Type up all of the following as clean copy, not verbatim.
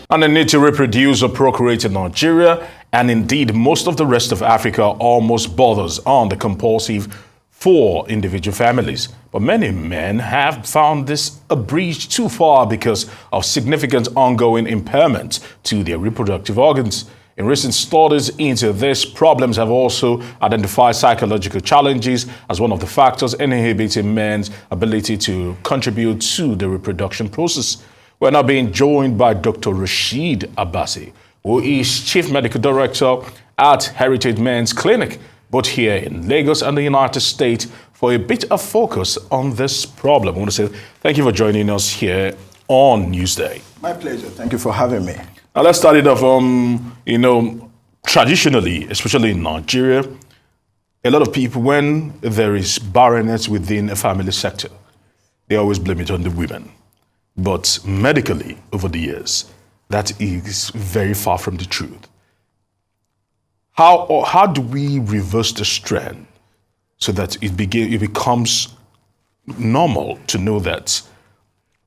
And the need to reproduce or procreate in Nigeria, and indeed most of the rest of Africa, almost borders on the compulsive for individual families. But many men have found this a bridge too far because of significant ongoing impairment to their reproductive organs. In recent studies into this, problems have also identified psychological challenges as one of the factors inhibiting men's ability to contribute to the reproduction process. We're now being joined by Dr. Rasheed Abbasi, who is Chief Medical Director at Heritage Men's Clinic, both here in Lagos and the United States, for a bit of focus on this problem. I want to say thank you for joining us here on Newsday. My pleasure. Thank you for having me. Now let's start it off. Traditionally, especially in Nigeria, a lot of people, when there is barrenness within a family sector, they always blame it on the women. But medically, over the years, that is very far from the truth. How do we reverse this trend so that it becomes normal to know that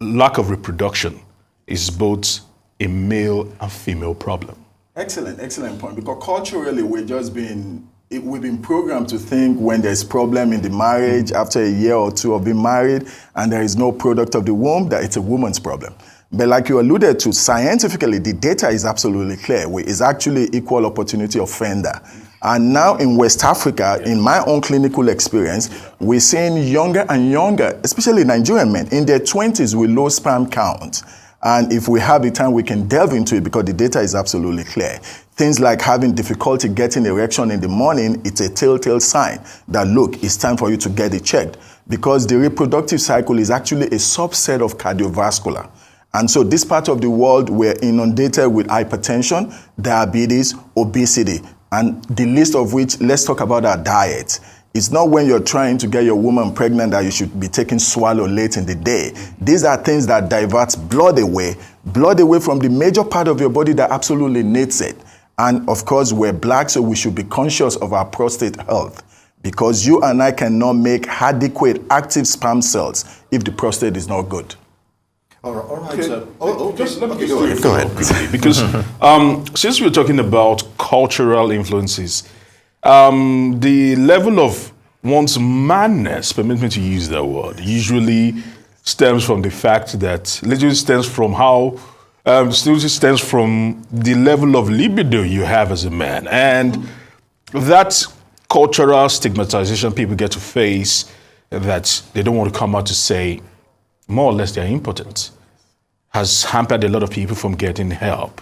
lack of reproduction is both a male and female problem? Excellent point. Because culturally, we've been programmed to think when there's problem in the marriage after a year or two of being married and there is no product of the womb, that it's a woman's problem. But like you alluded to, scientifically, the data is absolutely clear. It's actually equal opportunity offender. And now in West Africa, in my own clinical experience, we're seeing younger and younger, especially Nigerian men, in their 20s with low sperm count. And if we have the time, we can delve into it because the data is absolutely clear. Things like having difficulty getting erection in the morning, it's a telltale sign that, look, it's time for you to get it checked, because the reproductive cycle is actually a subset of cardiovascular. And so this part of the world, we're inundated with hypertension, diabetes, obesity, and the list of which, let's talk about our diet. It's not when you're trying to get your woman pregnant that you should be taking swallow late in the day. These are things that diverts blood away from the major part of your body that absolutely needs it. And of course, we're black, so we should be conscious of our prostate health, because you and I cannot make adequate active sperm cells if the prostate is not good. All right. Just let me go ahead quickly, because since we're talking about cultural influences, the level of one's madness, permit me to use that word, usually stems from the fact that, literally stems from the level of libido you have as a man. And that cultural stigmatization people get to face, that they don't want to come out to say, more or less they're impotent, has hampered a lot of people from getting help.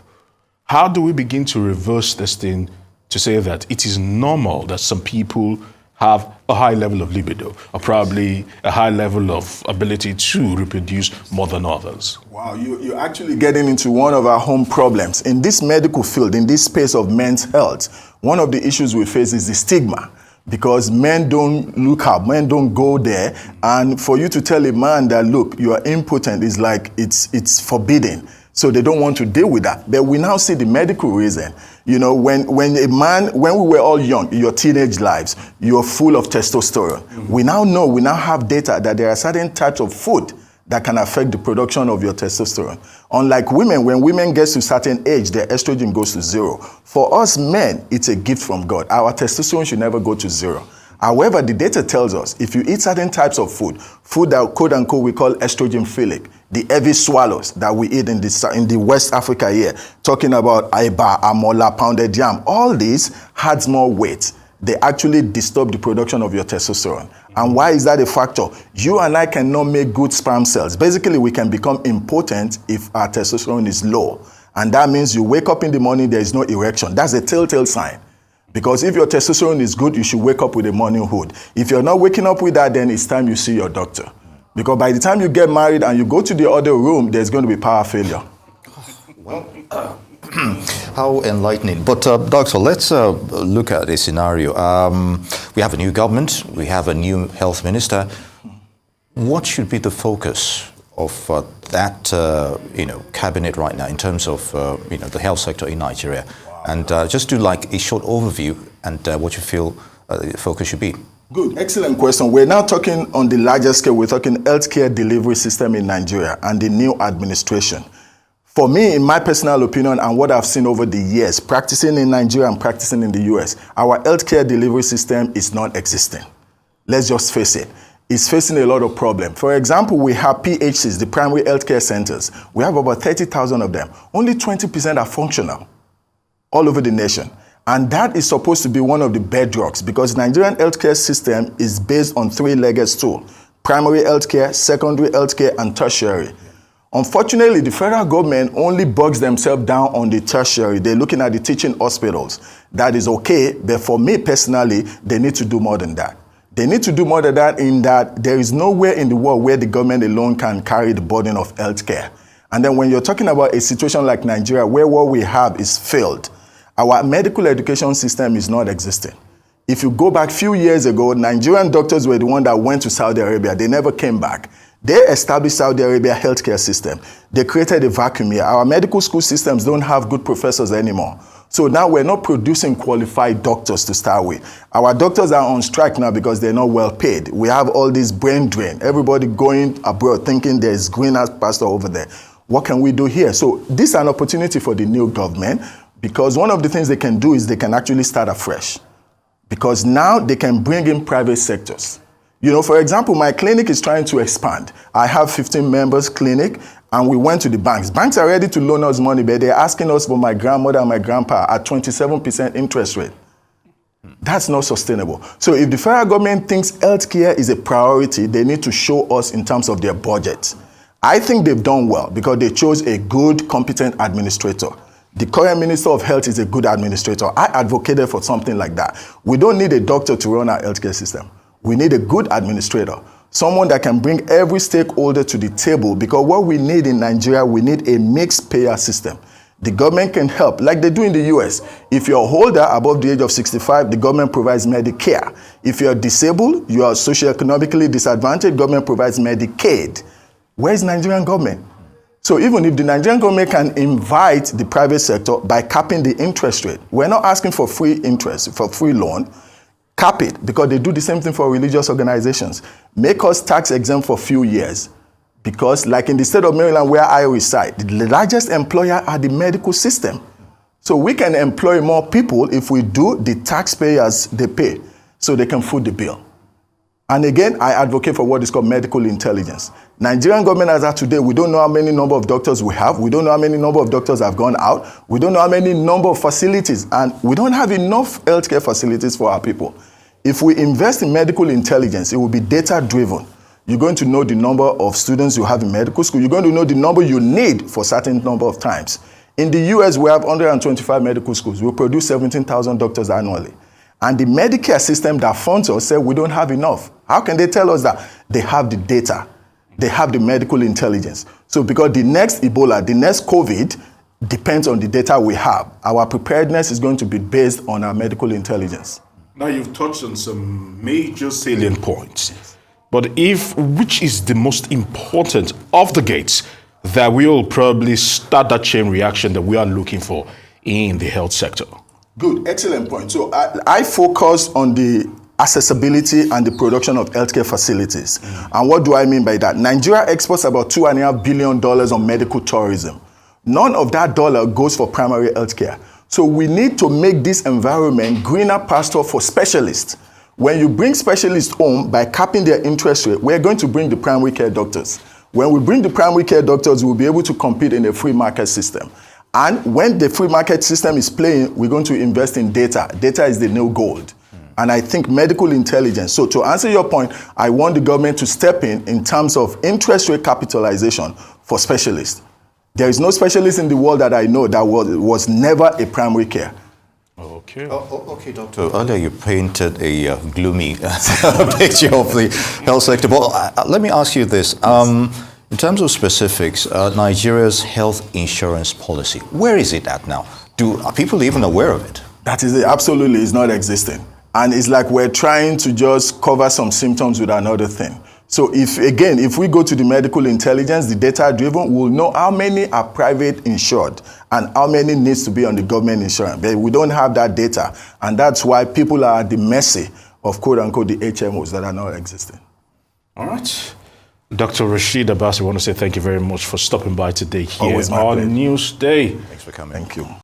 How do we begin to reverse this thing to say that it is normal that some people have a high level of libido, or probably a high level of ability to reproduce more than others? Wow, you're actually getting into one of our home problems. In this medical field, in this space of men's health, one of the issues we face is the stigma. Because men don't look up, men don't go there. And for you to tell a man that, look, you are impotent, is like it's forbidden. So they don't want to deal with that. But we now see the medical reason. You know, when we were all young, in your teenage lives, you're full of testosterone. Mm-hmm. We now have data that there are certain types of food that can affect the production of your testosterone. Unlike women, when women get to a certain age, their estrogen goes to zero. For us men, it's a gift from God. Our testosterone should never go to zero. However, the data tells us if you eat certain types of food that quote unquote we call estrogen philic, the heavy swallows that we eat in the West Africa here, talking about aiba, amola, pounded yam, all these adds more weight. They actually disturb the production of your testosterone. And why is that a factor? You and I cannot make good sperm cells. Basically, we can become impotent if our testosterone is low. And that means you wake up in the morning, there is no erection. That's a telltale sign. Because if your testosterone is good, you should wake up with a morning hood. If you're not waking up with that, then it's time you see your doctor. Because by the time you get married and you go to the other room, there's going to be power failure. Well, how enlightening. But doctor, let's look at a scenario. We have a new government. We have a new health minister. What should be the focus of that cabinet right now in terms of the health sector in Nigeria? Wow. And just do like a short overview and what you feel the focus should be. Good, excellent question. We're now talking on the larger scale. We're talking healthcare delivery system in Nigeria and the new administration. For me, in my personal opinion, and what I've seen over the years, practicing in Nigeria and practicing in the US, our healthcare delivery system is not existing. Let's just face it. It's facing a lot of problems. For example, we have PHCs, the primary healthcare centers. We have about 30,000 of them. Only 20% are functional all over the nation. And that is supposed to be one of the bedrocks because Nigerian healthcare system is based on three-legged stool: primary healthcare, secondary healthcare, and tertiary. Unfortunately, the federal government only bogs themselves down on the tertiary. They're looking at the teaching hospitals. That is okay, but for me personally, they need to do more than that. They need to do more than that in that there is nowhere in the world where the government alone can carry the burden of healthcare. And then when you're talking about a situation like Nigeria, where what we have is failed, our medical education system is not existing. If you go back a few years ago, Nigerian doctors were the ones that went to Saudi Arabia. They never came back. They established Saudi Arabia healthcare system. They created a vacuum here. Our medical school systems don't have good professors anymore. So now we're not producing qualified doctors to start with. Our doctors are on strike now because they're not well paid. We have all this brain drain. Everybody going abroad thinking there's greener pasture over there. What can we do here? So this is an opportunity for the new government because one of the things they can do is they can actually start afresh. Because now they can bring in private sectors. You know, for example, my clinic is trying to expand. I have 15 members clinic, and we went to the banks. Banks are ready to loan us money, but they're asking us for my grandmother and my grandpa at 27% interest rate. That's not sustainable. So if the federal government thinks healthcare is a priority, they need to show us in terms of their budget. I think they've done well because they chose a good, competent administrator. The current Minister of Health is a good administrator. I advocated for something like that. We don't need a doctor to run our healthcare system. We need a good administrator, someone that can bring every stakeholder to the table because what we need in Nigeria, we need a mixed payer system. The government can help, like they do in the US. If you're older, above the age of 65, the government provides Medicare. If you're disabled, you are socioeconomically disadvantaged, government provides Medicaid. Where is Nigerian government? So even if the Nigerian government can invite the private sector by capping the interest rate, we're not asking for free interest, for free loan. Cap it, because they do the same thing for religious organizations. Make us tax exempt for a few years. Because like in the state of Maryland where I reside, the largest employer are the medical system. So we can employ more people if we do the taxpayers they pay so they can foot the bill. And again, I advocate for what is called medical intelligence. Nigerian government as of today, we don't know how many number of doctors we have. We don't know how many number of doctors have gone out. We don't know how many number of facilities. And we don't have enough healthcare facilities for our people. If we invest in medical intelligence, it will be data-driven. You're going to know the number of students you have in medical school. You're going to know the number you need for a certain number of times. In the US, we have 125 medical schools. We produce 17,000 doctors annually. And the Medicare system that funds us said we don't have enough. How can they tell us that? They have the data. They have the medical intelligence. So because the next Ebola, the next COVID, depends on the data we have. Our preparedness is going to be based on our medical intelligence. Now you've touched on some major salient points. But which is the most important of the gates that will probably start that chain reaction that we are looking for in the health sector? Good, excellent point. So I focus on the accessibility and the production of healthcare facilities. And what do I mean by that? Nigeria exports about $2.5 billion on medical tourism. None of that dollar goes for primary healthcare. So we need to make this environment greener pasture for specialists. When you bring specialists home by capping their interest rate, we're going to bring the primary care doctors. When we bring the primary care doctors, we'll be able to compete in a free market system. And when the free market system is playing, we're going to invest in data. Data is the new gold. And I think medical intelligence. So to answer your point, I want the government to step in terms of interest rate capitalization for specialists. There is no specialist in the world that I know that was never a primary care. Okay. Okay, Doctor. Earlier you painted a gloomy picture of the health sector. But let me ask you this. In terms of specifics, Nigeria's health insurance policy, where is it at now? Are people even aware of it? That is it. Absolutely, it's not existing. And it's like we're trying to just cover some symptoms with another thing. So if we go to the medical intelligence, the data-driven, we'll know how many are private insured and how many needs to be on the government insurance. But we don't have that data. And that's why people are at the mercy of, quote-unquote, the HMOs that are not existing. All right. Dr. Rasheed Abbasi, I want to say thank you very much for stopping by today here Always my on pleasure. Newsday. Thanks for coming. Thank you.